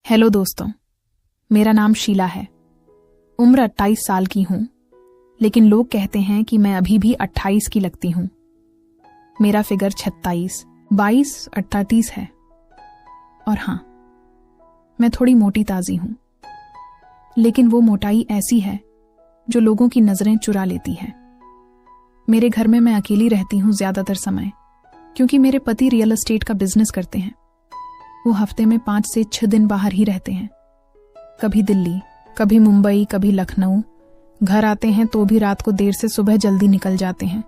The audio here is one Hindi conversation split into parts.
हेलो दोस्तों, मेरा नाम शीला है। उम्र 28 साल की हूं, लेकिन लोग कहते हैं कि मैं अभी भी 28 की लगती हूं। मेरा फिगर 36, 22, 38 है। और हां, मैं थोड़ी मोटी ताजी हूं, लेकिन वो मोटाई ऐसी है जो लोगों की नजरें चुरा लेती है। मेरे घर में मैं अकेली रहती हूं ज्यादातर समय, क्योंकि मेरे पति रियल एस्टेट का बिजनेस करते हैं। वो हफ्ते में 5 से 6 दिन बाहर ही रहते हैं, कभी दिल्ली, कभी मुंबई, कभी लखनऊ। घर आते हैं तो भी रात को देर से सुबह जल्दी निकल जाते हैं।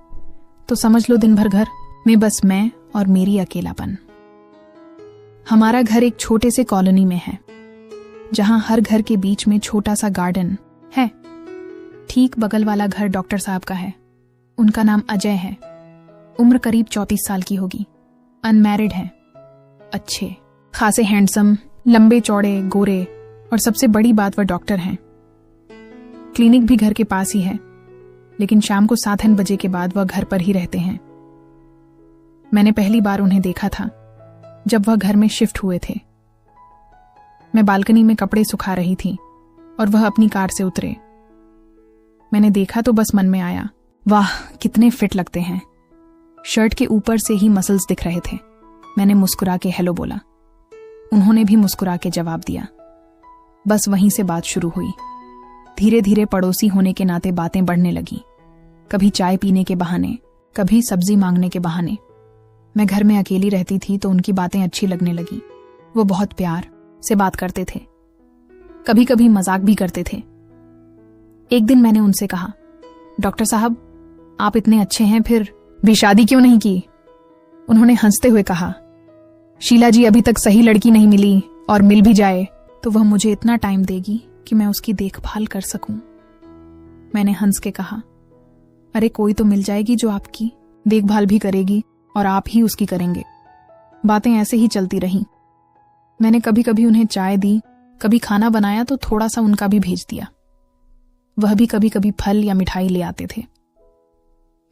तो समझ लो दिन भर घर में बस मैं और मेरी अकेलापन। हमारा घर एक छोटे से कॉलोनी में है, जहां हर घर के बीच में छोटा सा गार्डन है। ठीक बगल वाला घर डॉक्टर साहब का है। उनका नाम अजय है। उम्र करीब 34 साल की होगी। अनमैरिड है, अच्छे खासे हैंडसम, लंबे चौड़े, गोरे, और सबसे बड़ी बात वह डॉक्टर हैं। क्लिनिक भी घर के पास ही है, लेकिन शाम को 7 बजे के बाद वह घर पर ही रहते हैं। मैंने पहली बार उन्हें देखा था जब वह घर में शिफ्ट हुए थे। मैं बालकनी में कपड़े सुखा रही थी और वह अपनी कार से उतरे। मैंने देखा तो बस मन में आया, वाह कितने फिट लगते हैं। शर्ट के ऊपर से ही मसल्स दिख रहे थे। मैंने मुस्कुरा के हेलो बोला। उन्होंने भी मुस्कुरा के जवाब दिया। बस वहीं से बात शुरू हुई। धीरे धीरे पड़ोसी होने के नाते बातें बढ़ने लगी। कभी चाय पीने के बहाने, कभी सब्जी मांगने के बहाने। मैं घर में अकेली रहती थी तो उनकी बातें अच्छी लगने लगी। वो बहुत प्यार से बात करते थे, कभी कभी मजाक भी करते थे। एक दिन मैंने उनसे कहा, डॉक्टर साहब आप इतने अच्छे हैं, फिर भी शादी क्यों नहीं की? उन्होंने हंसते हुए कहा, शीला जी अभी तक सही लड़की नहीं मिली, और मिल भी जाए तो वह मुझे इतना टाइम देगी कि मैं उसकी देखभाल कर सकूं। मैंने हंस के कहा, अरे कोई तो मिल जाएगी जो आपकी देखभाल भी करेगी और आप ही उसकी करेंगे। बातें ऐसे ही चलती रहीं। मैंने कभी कभी उन्हें चाय दी, कभी खाना बनाया तो थोड़ा सा उनका भी भेज दिया। वह भी कभी कभी फल या मिठाई ले आते थे।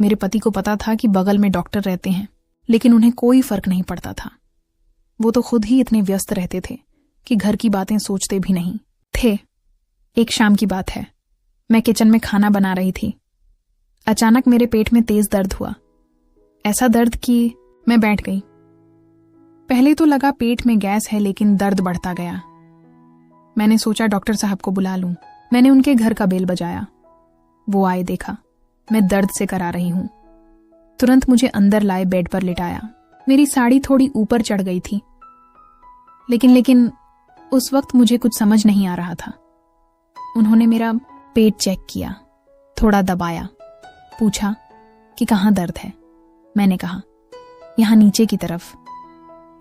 मेरे पति को पता था कि बगल में डॉक्टर रहते हैं, लेकिन उन्हें कोई फर्क नहीं पड़ता था। वो तो खुद ही इतने व्यस्त रहते थे कि घर की बातें सोचते भी नहीं थे। एक शाम की बात है, मैं किचन में खाना बना रही थी। अचानक मेरे पेट में तेज दर्द हुआ। ऐसा दर्द कि मैं बैठ गई। पहले तो लगा पेट में गैस है, लेकिन दर्द बढ़ता गया। मैंने सोचा डॉक्टर साहब को बुला लूं। मैंने उनके घर का बेल बजाया। वो आए, देखा मैं दर्द से करा रही हूं। तुरंत मुझे अंदर लाए बेड पर लिटाया। मेरी साड़ी थोड़ी ऊपर चढ़ गई थी, लेकिन उस वक्त मुझे कुछ समझ नहीं आ रहा था। उन्होंने मेरा पेट चेक किया, थोड़ा दबाया, पूछा कि कहाँ दर्द है। मैंने कहा यहाँ नीचे की तरफ।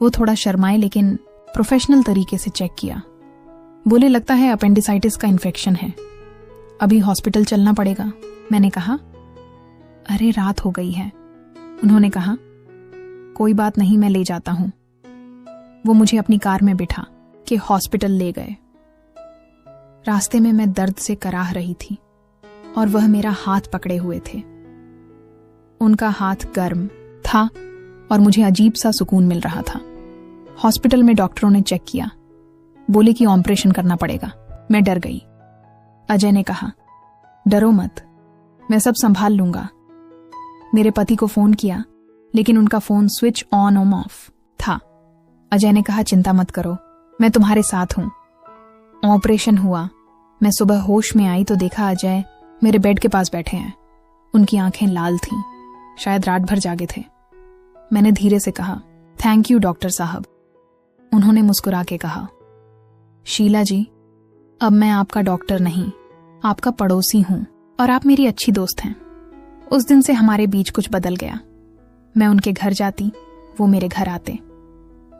वो थोड़ा शर्माए, लेकिन प्रोफेशनल तरीके से चेक किया। बोले लगता है अपेंडिसाइटिस का इन्फेक्शन है, अभी हॉस्पिटल चलना पड़ेगा। मैंने कहा अरे रात हो गई है। उन्होंने कहा कोई बात नहीं, मैं ले जाता हूं। वो मुझे अपनी कार में बिठा के हॉस्पिटल ले गए। रास्ते में मैं दर्द से कराह रही थी और वह मेरा हाथ पकड़े हुए थे। उनका हाथ गर्म था और मुझे अजीब सा सुकून मिल रहा था। हॉस्पिटल में डॉक्टरों ने चेक किया, बोले कि ऑपरेशन करना पड़ेगा। मैं डर गई। अजय ने कहा डरो मत, मैं सब संभाल लूंगा। मेरे पति को फोन किया, लेकिन उनका फोन स्विच ऑन और ऑफ था। अजय ने कहा चिंता मत करो, मैं तुम्हारे साथ हूं। ऑपरेशन हुआ। मैं सुबह होश में आई तो देखा अजय मेरे बेड के पास बैठे हैं। उनकी आंखें लाल थीं, शायद रात भर जागे थे। मैंने धीरे से कहा थैंक यू डॉक्टर साहब। उन्होंने मुस्कुरा के कहा शीला जी, अब मैं आपका डॉक्टर नहीं, आपका पड़ोसी हूं और आप मेरी अच्छी दोस्त हैं। उस दिन से हमारे बीच कुछ बदल गया। मैं उनके घर जाती, वो मेरे घर आते।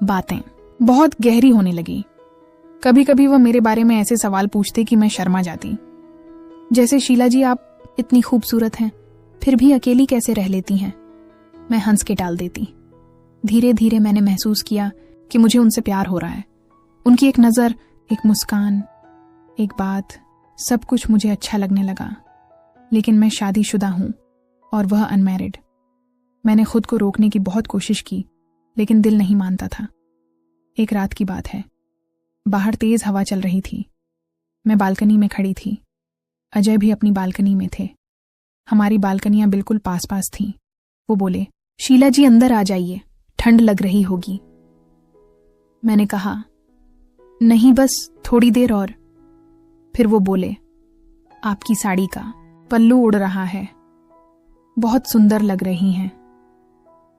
बातें बहुत गहरी होने लगी। कभी कभी वो मेरे बारे में ऐसे सवाल पूछते कि मैं शर्मा जाती, जैसे शीला जी आप इतनी खूबसूरत हैं, फिर भी अकेली कैसे रह लेती हैं? मैं हंस के टाल देती। धीरे धीरे मैंने महसूस किया कि मुझे उनसे प्यार हो रहा है। उनकी एक नजर, एक मुस्कान, एक बात, सब कुछ मुझे अच्छा लगने लगा। लेकिन मैं शादीशुदा हूं और वह अनमैरिड। मैंने खुद को रोकने की बहुत कोशिश की, लेकिन दिल नहीं मानता था। एक रात की बात है, बाहर तेज हवा चल रही थी। मैं बालकनी में खड़ी थी। अजय भी अपनी बालकनी में थे। हमारी बालकनियां बिल्कुल पास पास थीं। वो बोले, शीला जी अंदर आ जाइए, ठंड लग रही होगी। मैंने कहा, नहीं बस थोड़ी देर और। फिर वो बोले, आपकी साड़ी का पल्लू उड़ रहा है, बहुत सुंदर लग रही हैं।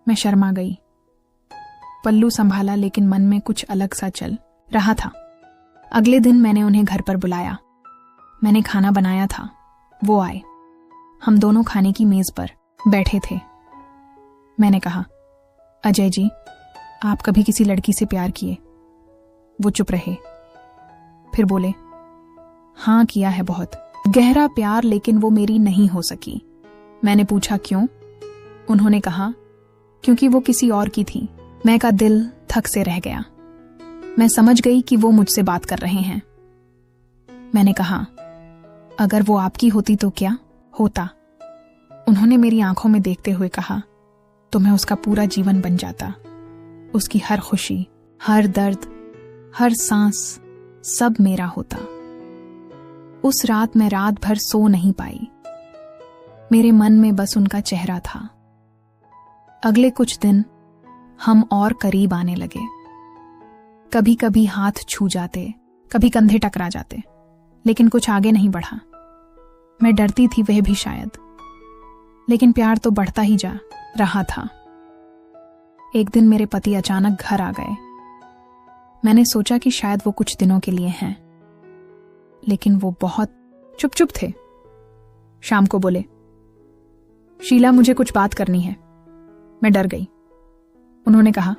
मैं शर्मा गई। पल्लू संभाला लेकिन मन में कुछ अलग सा चल रहा था। अगले दिन मैंने उन्हें घर पर बुलाया। मैंने खाना बनाया था। वो आए। हम दोनों खाने की मेज पर बैठे थे। मैंने कहा, अजय जी, आप कभी किसी लड़की से प्यार किए? वो चुप रहे। फिर बोले, हाँ किया है, बहुत गहरा प्यार, लेकिन वो मेरी नहीं हो सकी। मैंने पूछा क्यों? उन्होंने कहा, क्योंकि वो किसी और की थी। मैं का दिल थक से रह गया। मैं समझ गई कि वो मुझसे बात कर रहे हैं। मैंने कहा, अगर वो आपकी होती तो क्या होता? उन्होंने मेरी आंखों में देखते हुए कहा, तो मैं उसका पूरा जीवन बन जाता। उसकी हर खुशी, हर दर्द, हर सांस सब मेरा होता। उस रात मैं रात भर सो नहीं पाई। मेरे मन में बस उनका चेहरा था। अगले कुछ दिन हम और करीब आने लगे। कभी कभी हाथ छू जाते, कभी कंधे टकरा जाते, लेकिन कुछ आगे नहीं बढ़ा। मैं डरती थी, वह भी शायद, लेकिन प्यार तो बढ़ता ही जा रहा था। एक दिन मेरे पति अचानक घर आ गए। मैंने सोचा कि शायद वो कुछ दिनों के लिए हैं, लेकिन वो बहुत चुप चुप थे। शाम को बोले, शीला मुझे कुछ बात करनी है। मैं डर गई। उन्होंने कहा,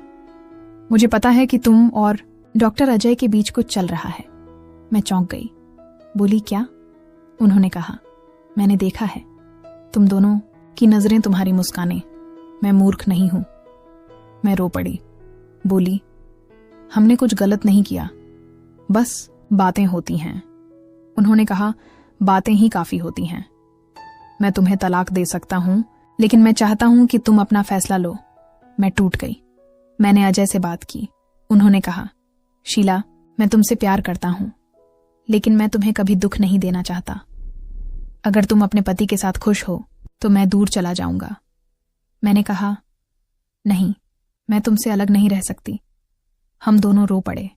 मुझे पता है कि तुम और डॉक्टर अजय के बीच कुछ चल रहा है। मैं चौंक गई। बोली, क्या? उन्होंने कहा, मैंने देखा है, तुम दोनों की नजरें, तुम्हारी मुस्कानें। मैं मूर्ख नहीं हूं। मैं रो पड़ी। बोली, हमने कुछ गलत नहीं किया, बस बातें होती हैं। उन्होंने कहा, बातें ही काफी होती हैं। मैं तुम्हें तलाक दे सकता हूं, लेकिन मैं चाहता हूं कि तुम अपना फैसला लो। मैं टूट गई। मैंने अजय से बात की। उन्होंने कहा, शीला, मैं तुमसे प्यार करता हूं, लेकिन मैं तुम्हें कभी दुख नहीं देना चाहता। अगर तुम अपने पति के साथ खुश हो तो मैं दूर चला जाऊंगा। मैंने कहा, नहीं, मैं तुमसे अलग नहीं रह सकती। हम दोनों रो पड़े।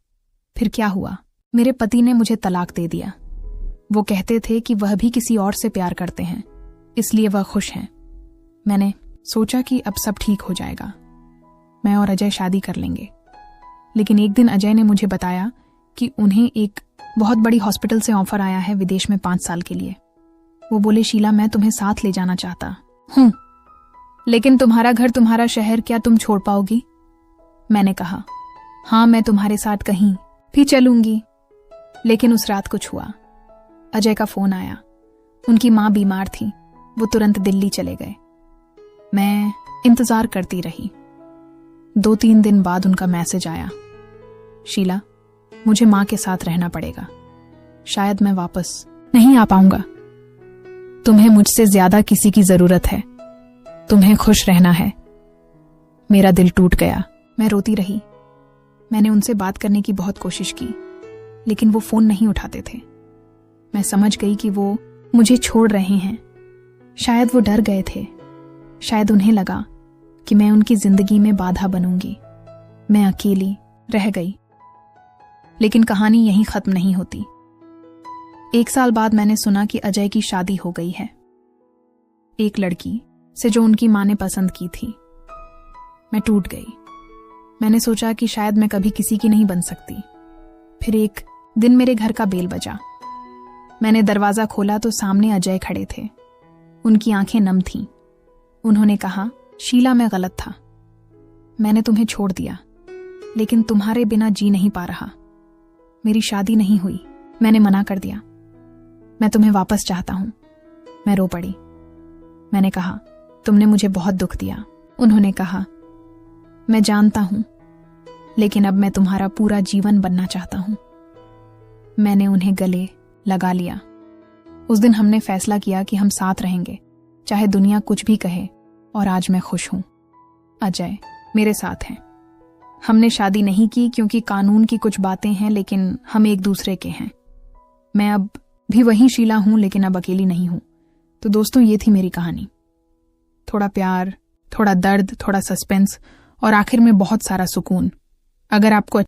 फिर क्या हुआ? मेरे पति ने मुझे तलाक दे दिया। वो कहते थे कि वह भी किसी और से प्यार करते हैं, इसलिए वह खुश हैं। मैंने सोचा कि अब सब ठीक हो जाएगा, मैं और अजय शादी कर लेंगे। लेकिन एक दिन अजय ने मुझे बताया कि उन्हें एक बहुत बड़ी हॉस्पिटल से ऑफर आया है विदेश में 5 साल के लिए। वो बोले, शीला, मैं तुम्हें साथ ले जाना चाहता हूं, लेकिन तुम्हारा घर, तुम्हारा शहर, क्या तुम छोड़ पाओगी? मैंने कहा, हाँ, मैं तुम्हारे साथ कहीं भी चलूंगी। लेकिन उस रात कुछ हुआ। अजय का फोन आया। उनकी मां बीमार थी। वो तुरंत दिल्ली चले गए। मैं इंतजार करती रही। 2-3 दिन बाद उनका मैसेज आया, शीला, मुझे मां के साथ रहना पड़ेगा। शायद मैं वापस नहीं आ पाऊंगा। तुम्हें मुझसे ज्यादा किसी की जरूरत है। तुम्हें खुश रहना है। मेरा दिल टूट गया। मैं रोती रही। मैंने उनसे बात करने की बहुत कोशिश की, लेकिन वो फोन नहीं उठाते थे। मैं समझ गई कि वो मुझे छोड़ रहे हैं। शायद वो डर गए थे। शायद उन्हें लगा कि मैं उनकी जिंदगी में बाधा बनूंगी। मैं अकेली रह गई। लेकिन कहानी यहीं खत्म नहीं होती। 1 साल बाद मैंने सुना कि अजय की शादी हो गई है, एक लड़की से जो उनकी मां ने पसंद की थी। मैं टूट गई। मैंने सोचा कि शायद मैं कभी किसी की नहीं बन सकती। फिर एक दिन मेरे घर का बेल बजा। मैंने दरवाजा खोला तो सामने अजय खड़े थे। उनकी आंखें नम थीं। उन्होंने कहा, शीला, मैं गलत था। मैंने तुम्हें छोड़ दिया, लेकिन तुम्हारे बिना जी नहीं पा रहा। मेरी शादी नहीं हुई। मैंने मना कर दिया। मैं तुम्हें वापस चाहता हूं। मैं रो पड़ी। मैंने कहा, तुमने मुझे बहुत दुख दिया। उन्होंने कहा, मैं जानता हूं, लेकिन अब मैं तुम्हारा पूरा जीवन बनना चाहता हूं। मैंने उन्हें गले लगा लिया। उस दिन हमने फैसला किया कि हम साथ रहेंगे, चाहे दुनिया कुछ भी कहे, और आज मैं खुश हूं। अजय मेरे साथ हैं। हमने शादी नहीं की क्योंकि कानून की कुछ बातें हैं, लेकिन हम एक दूसरे के हैं। मैं अब भी वही शीला हूं, लेकिन अब अकेली नहीं हूं। तो दोस्तों, ये थी मेरी कहानी। थोड़ा प्यार, थोड़ा दर्द, थोड़ा सस्पेंस और आखिर में बहुत सारा सुकून। अगर आपको